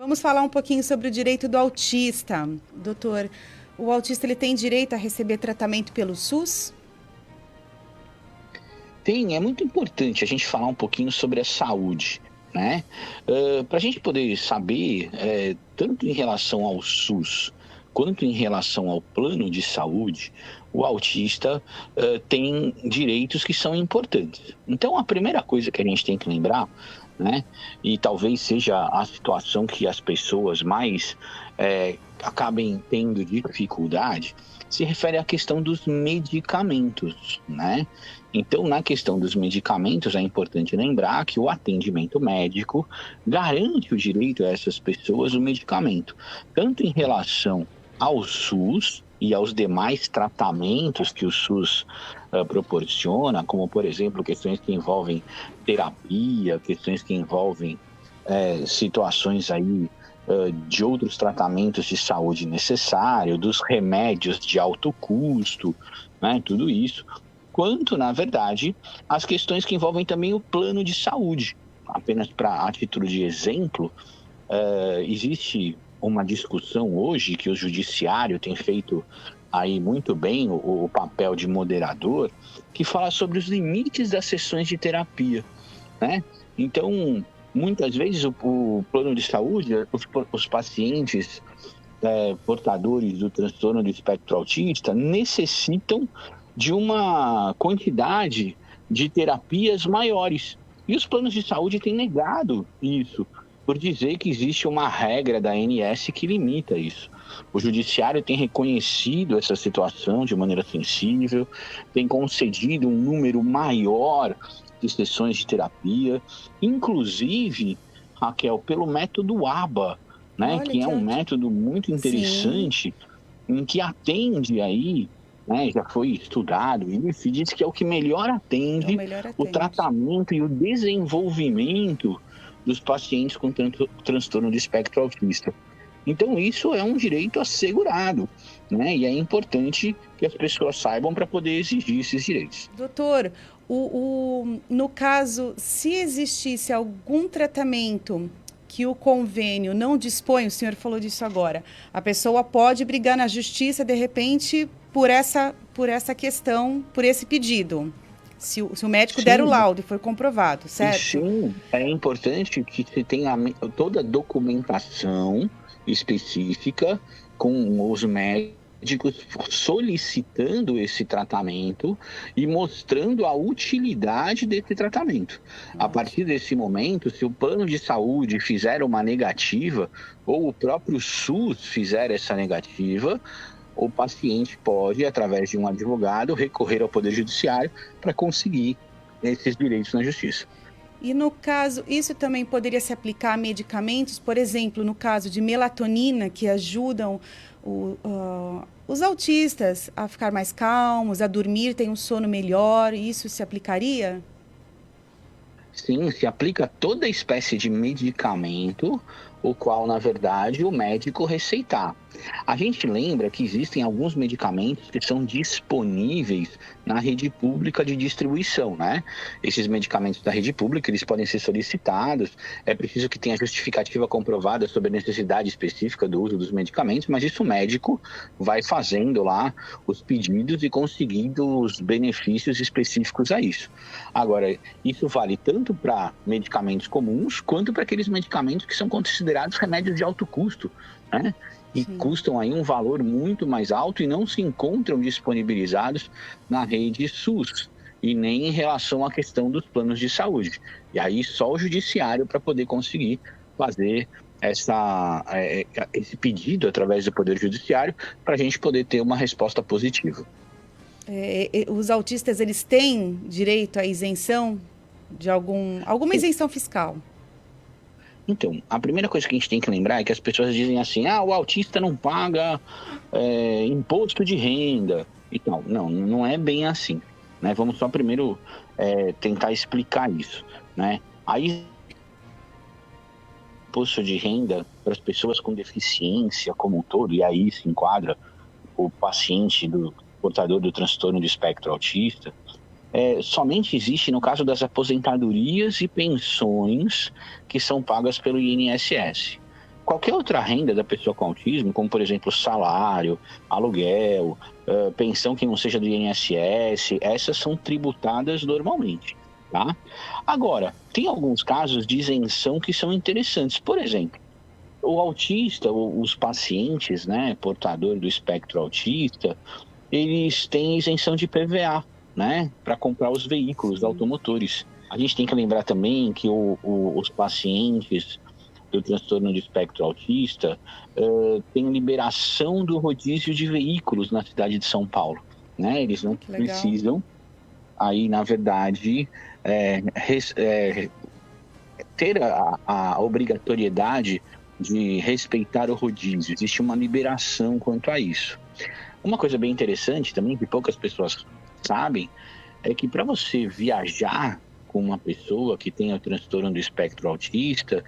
Vamos falar um pouquinho sobre o direito do autista. Doutor, o autista ele tem direito a receber tratamento pelo SUS? Tem, é muito importante a gente falar um pouquinho sobre a saúde, né? Para a gente poder saber, tanto em relação ao SUS quanto em relação ao plano de saúde, o autista tem direitos que são importantes. Então, a primeira coisa que a gente tem que lembrar, né? E talvez seja a situação que as pessoas mais acabem tendo dificuldade, se refere à questão dos medicamentos, né? Então, na questão dos medicamentos, é importante lembrar que o atendimento médico garante o direito a essas pessoas o medicamento, tanto em relação ao SUS e aos demais tratamentos que o SUS proporciona, como, por exemplo, questões que envolvem terapia, questões que envolvem situações aí de outros tratamentos de saúde necessários, dos remédios de alto custo, né, tudo isso, quanto, na verdade, as questões que envolvem também o plano de saúde. Apenas a título de exemplo, existe uma discussão hoje que o judiciário tem feito aí muito bem o papel de moderador, que fala sobre os limites das sessões de terapia, né? Então, muitas vezes o plano de saúde, os pacientes portadores do transtorno do espectro autista necessitam de uma quantidade de terapias maiores. E os planos de saúde têm negado isso, por dizer que existe uma regra da ANS que limita isso. O judiciário tem reconhecido essa situação de maneira sensível, tem concedido um número maior de sessões de terapia, inclusive, Raquel, pelo método ABA, né, Olha, que é um método muito interessante, em que atende aí, né, já foi estudado, e se diz que é o que melhor atende o tratamento e o desenvolvimento dos pacientes com transtorno de espectro autista. Então, isso é um direito assegurado, né? E é importante que as pessoas saibam para poder exigir esses direitos. Doutor, no caso, se existisse algum tratamento que o convênio não dispõe, o senhor falou disso agora, a pessoa pode brigar na justiça, de repente, por essa questão, por esse pedido. Se o médico der o laudo e for comprovado, certo? Sim, é importante que se tenha toda a documentação específica com os médicos solicitando esse tratamento e mostrando a utilidade desse tratamento. A partir desse momento, se o plano de saúde fizer uma negativa ou o próprio SUS fizer essa negativa, o paciente pode, através de um advogado, recorrer ao Poder Judiciário para conseguir esses direitos na Justiça. E no caso, isso também poderia se aplicar a medicamentos, por exemplo, no caso de melatonina, que ajudam os autistas a ficar mais calmos, a dormir, ter um sono melhor, isso se aplicaria? Sim, se aplica toda espécie de medicamento, o qual, na verdade, o médico receitar. A gente lembra que existem alguns medicamentos que são disponíveis na rede pública de distribuição, né? Esses medicamentos da rede pública, eles podem ser solicitados, é preciso que tenha justificativa comprovada sobre a necessidade específica do uso dos medicamentos, mas isso o médico vai fazendo lá os pedidos e conseguindo os benefícios específicos a isso. Agora, isso vale tanto para medicamentos comuns, quanto para aqueles medicamentos que são considerados remédios de alto custo, né? E custam aí um valor muito mais alto e não se encontram disponibilizados na rede SUS e nem em relação à questão dos planos de saúde. E aí só o judiciário para poder conseguir fazer esse pedido através do Poder Judiciário para a gente poder ter uma resposta positiva. Os autistas, eles têm direito à isenção de alguma isenção fiscal? Então, a primeira coisa que a gente tem que lembrar é que as pessoas dizem assim, o autista não paga imposto de renda. Então, não é bem assim, né? Vamos só primeiro tentar explicar isso, né? Aí, imposto de renda para as pessoas com deficiência como um todo, e aí se enquadra o paciente portador do transtorno do espectro autista, somente existe no caso das aposentadorias e pensões que são pagas pelo INSS. qualquer outra renda da pessoa com autismo, como por exemplo salário, aluguel, pensão que não seja do INSS, essas são tributadas normalmente, tá? Agora, tem alguns casos de isenção que são interessantes. Por exemplo, o autista, os pacientes, né, portador do espectro autista, eles têm isenção de PVA, né, para comprar os veículos automotores. A gente tem que lembrar também que os pacientes do transtorno de espectro autista têm liberação do rodízio de veículos na cidade de São Paulo, né? Eles não precisam, aí na verdade, ter a obrigatoriedade de respeitar o rodízio. Existe uma liberação quanto a isso. Uma coisa bem interessante também, que poucas pessoas sabem, é que para você viajar com uma pessoa que tem o transtorno do espectro autista,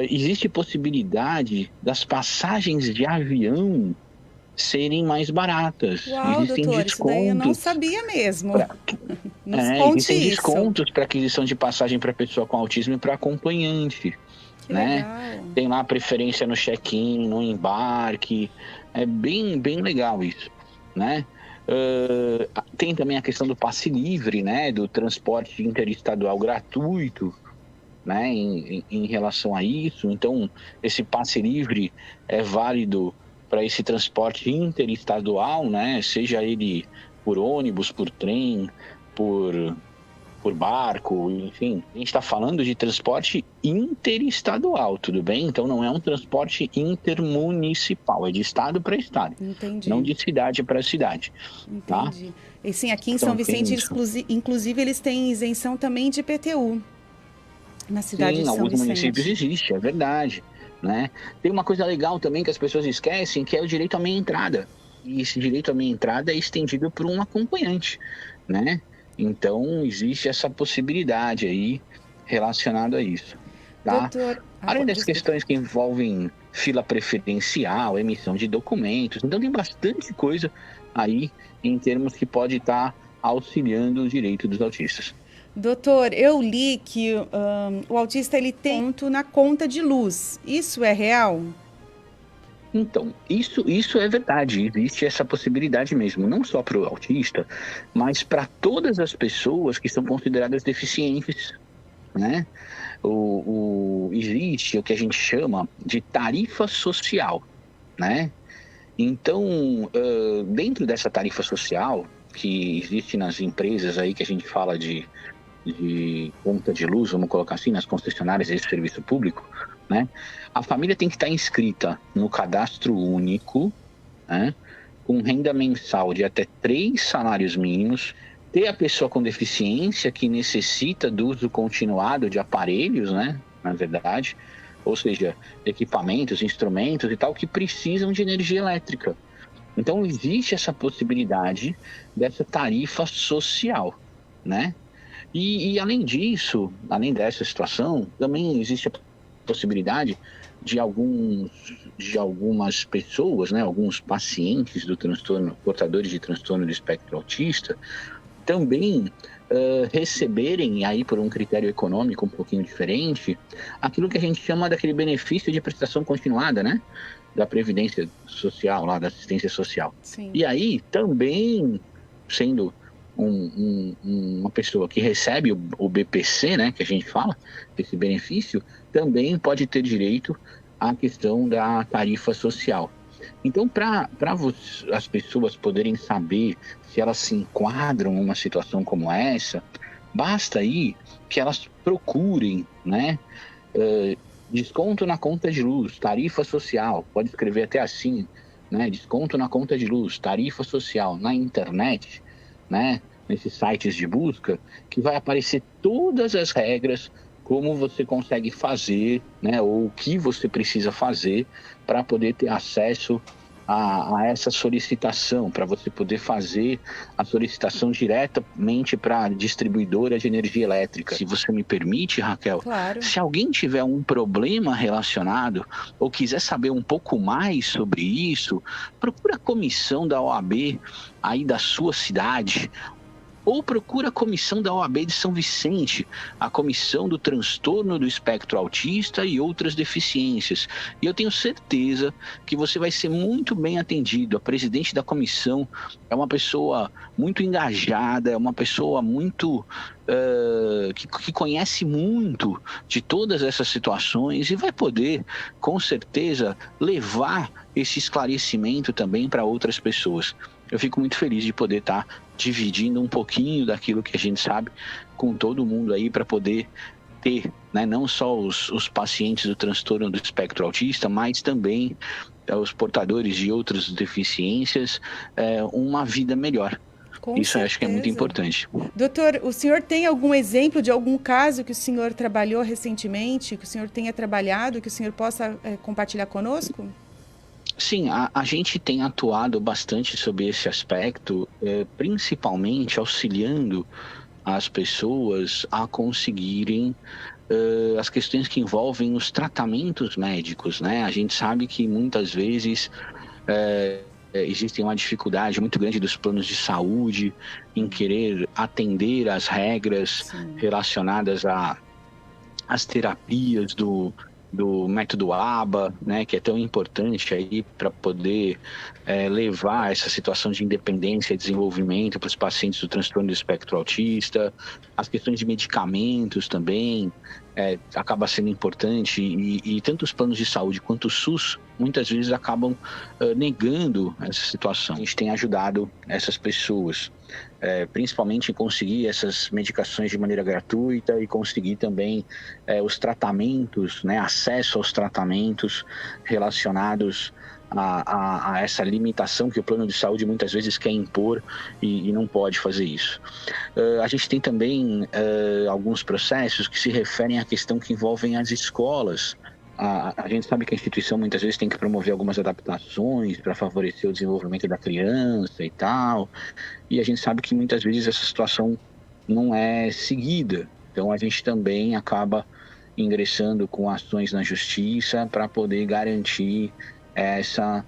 existe possibilidade das passagens de avião serem mais baratas. Uau, existem doutor, descontos. Isso daí eu não sabia mesmo. Nos conte existem isso. descontos para aquisição de passagem para pessoa com autismo e para acompanhante. Que né? legal. Tem lá a preferência no check-in, no embarque. É bem legal isso, né? Tem também a questão do passe livre, né? Do transporte interestadual gratuito, né? Em relação a isso. Então, esse passe livre é válido para esse transporte interestadual, né? Seja ele por ônibus, por trem, por barco, enfim. A gente está falando de transporte interestadual, tudo bem? Então não é um transporte intermunicipal, é de estado para estado. Entendi. Não de cidade para cidade. Entendi. Tá? E sim, aqui em Então, São Vicente, inclusive, eles têm isenção também de IPTU. Na cidade de São alguns Vicente. municípios existe, é verdade. Né? Tem uma coisa legal também que as pessoas esquecem, que é o direito à meia entrada. E esse direito à meia entrada é estendido por um acompanhante, né? Então, existe essa possibilidade aí relacionada a isso. Tá? Doutor, além das questões que envolvem fila preferencial, emissão de documentos. Então, tem bastante coisa aí em termos que pode estar auxiliando o direito dos autistas. Doutor, eu li que o autista ele tem ponto na conta de luz. Isso é real? Então, isso é verdade, existe essa possibilidade mesmo, não só para o autista, mas para todas as pessoas que são consideradas deficientes, né? Existe o que a gente chama de tarifa social, né? Então, dentro dessa tarifa social, que existe nas empresas aí que a gente fala de conta de luz, vamos colocar assim, nas concessionárias de serviço público, né? A família tem que estar inscrita no cadastro único, né? Com renda mensal de até 3 salários mínimos, ter a pessoa com deficiência que necessita do uso continuado de aparelhos, né? Na verdade, ou seja, equipamentos, instrumentos e tal, que precisam de energia elétrica. Então, existe essa possibilidade dessa tarifa social, né? E além disso, além dessa situação, também existe a possibilidade de algumas pessoas, né, alguns pacientes do transtorno, portadores de transtorno do espectro autista, também receberem, aí por um critério econômico um pouquinho diferente, aquilo que a gente chama daquele benefício de prestação continuada, né? Da Previdência Social, lá da assistência social. Sim. E aí, também, sendo uma pessoa que recebe o BPC, né, que a gente fala, esse benefício, também pode ter direito à questão da tarifa social. Então, para as pessoas poderem saber se elas se enquadram numa situação como essa, basta aí que elas procurem, né, desconto na conta de luz, tarifa social, pode escrever até assim, né, desconto na conta de luz, tarifa social na internet, né, nesses sites de busca, que vai aparecer todas as regras, como você consegue fazer, né, ou o que você precisa fazer para poder ter acesso a essa solicitação, para você poder fazer a solicitação diretamente para a distribuidora de energia elétrica. Se você me permite, Raquel, claro. Se alguém tiver um problema relacionado ou quiser saber um pouco mais sobre isso, procura a comissão da OAB aí da sua cidade, ou procura a comissão da OAB de São Vicente, a comissão do transtorno do espectro autista e outras deficiências. E eu tenho certeza que você vai ser muito bem atendido. A presidente da comissão é uma pessoa muito engajada, é uma pessoa muito que conhece muito de todas essas situações e vai poder, com certeza, levar esse esclarecimento também para outras pessoas. Eu fico muito feliz de poder estar dividindo um pouquinho daquilo que a gente sabe com todo mundo aí para poder ter, né, não só os pacientes do transtorno do espectro autista, mas também os portadores de outras deficiências, uma vida melhor. Com Isso eu acho que é muito certeza. importante. Doutor, o senhor tem algum exemplo de algum caso que o senhor trabalhou recentemente, que o senhor tenha trabalhado, que o senhor possa compartilhar conosco? Sim, a gente tem atuado bastante sobre esse aspecto, principalmente auxiliando as pessoas a conseguirem as questões que envolvem os tratamentos médicos, né? A gente sabe que muitas vezes existe uma dificuldade muito grande dos planos de saúde em querer atender às regras Sim. relacionadas às terapias do método ABA, né, que é tão importante aí para poder levar essa situação de independência e desenvolvimento para os pacientes do transtorno do espectro autista. As questões de medicamentos também acaba sendo importante e tanto os planos de saúde quanto o SUS muitas vezes acabam negando essa situação. A gente tem ajudado essas pessoas, principalmente em conseguir essas medicações de maneira gratuita e conseguir também os tratamentos, né, acesso aos tratamentos relacionados a essa limitação que o plano de saúde muitas vezes quer impor e não pode fazer isso. A gente tem também alguns processos que se referem à questão que envolvem as escolas. A gente sabe que a instituição muitas vezes tem que promover algumas adaptações para favorecer o desenvolvimento da criança e tal, e a gente sabe que muitas vezes essa situação não é seguida. Então a gente também acaba ingressando com ações na justiça para poder garantir essa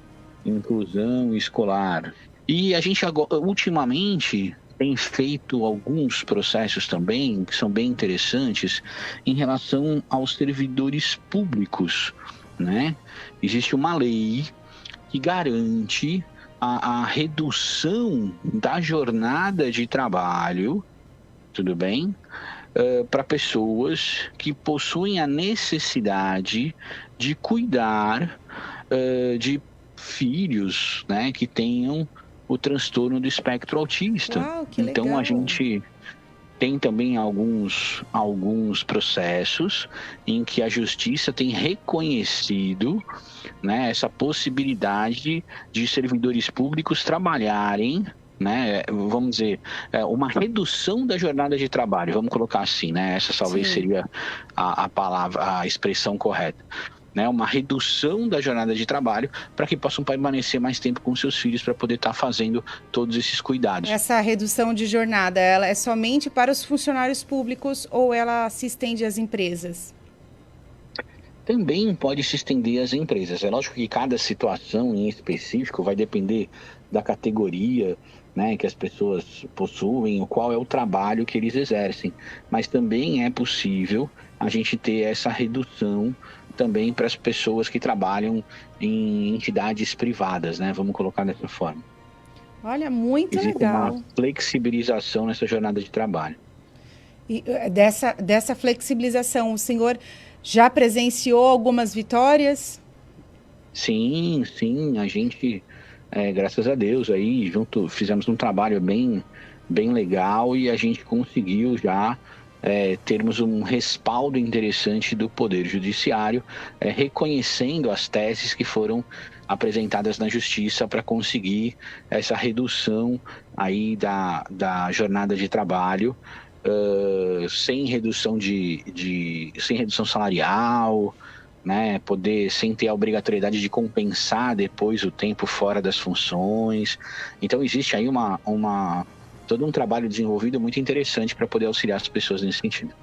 inclusão escolar. E a gente ultimamente tem feito alguns processos também que são bem interessantes em relação aos servidores públicos, né? Existe uma lei que garante a redução da jornada de trabalho, tudo bem? Para pessoas que possuem a necessidade de cuidar de filhos, né, que tenham o transtorno do espectro autista. Uau, que então legal. A gente tem também alguns processos em que a justiça tem reconhecido, né, essa possibilidade de servidores públicos trabalharem, né, vamos dizer, uma redução da jornada de trabalho, vamos colocar assim, né, essa talvez Sim. seria a palavra, a expressão correta. Né, uma redução da jornada de trabalho para que possam permanecer mais tempo com seus filhos para poder estar fazendo todos esses cuidados. Essa redução de jornada, ela é somente para os funcionários públicos ou ela se estende às empresas? Também pode se estender às empresas. É lógico que cada situação em específico vai depender da categoria, né, que as pessoas possuem, qual é o trabalho que eles exercem. Mas também é possível a gente ter essa redução também para as pessoas que trabalham em entidades privadas, né? Vamos colocar dessa forma. Olha, muito Existe legal. uma flexibilização nessa jornada de trabalho. E dessa flexibilização, o senhor já presenciou algumas vitórias? Sim, a gente, graças a Deus, aí junto fizemos um trabalho bem legal e a gente conseguiu já termos um respaldo interessante do Poder Judiciário, reconhecendo as teses que foram apresentadas na Justiça para conseguir essa redução aí da jornada de trabalho, sem redução sem redução salarial, né, sem ter a obrigatoriedade de compensar depois o tempo fora das funções. Então existe aí todo um trabalho desenvolvido muito interessante para poder auxiliar as pessoas nesse sentido.